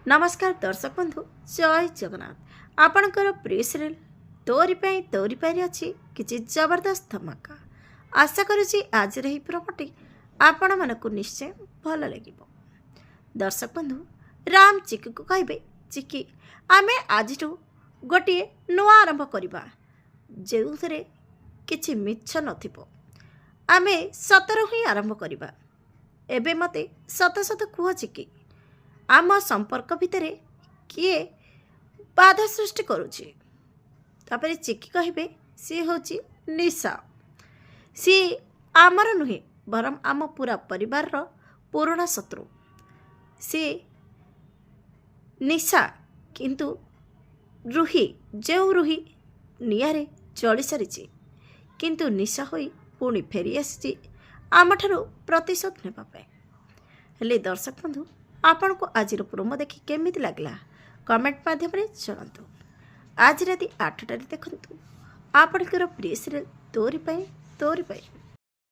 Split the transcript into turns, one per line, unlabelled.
नमस्कार दर्शक बंधु जय जगन्नाथ आपणकर प्रिय सीरियल तोरी पाई अच्छी किसी जबरदस्त धमाका आशा करुँची आज प्रमोटी आपण मानक निश्चय भल लगे। दर्शक बंधु राम चिकी को कहे चिकी आमे आज गोटे नुआ आरंभ करवा जो किछि मिछ नथिबो आमे सतर ही आरंभ करवा। एबे मते सत सत कुह चिकी आम संपर्क भितर किए बाधा सृष्टि करुछि। तापर चिकी कहे सी हूँ निशा सी आमर नुहे बरम आम पूरा परिवार पुराणा शत्रु सी निशा किंतु रुही जो रुही निआरे जली सारी किंतु निशा होई पुणी फेरी आसी आमठारु प्रतिशोध नेबापे। हेले दर्शक बंधु आपण को आज प्रोमो देखि केमिति लागला कमेंट माध्यम जनातु। आज राति 8टारे देखंतु आपणकर प्रिय सीरियल तोरी पाई।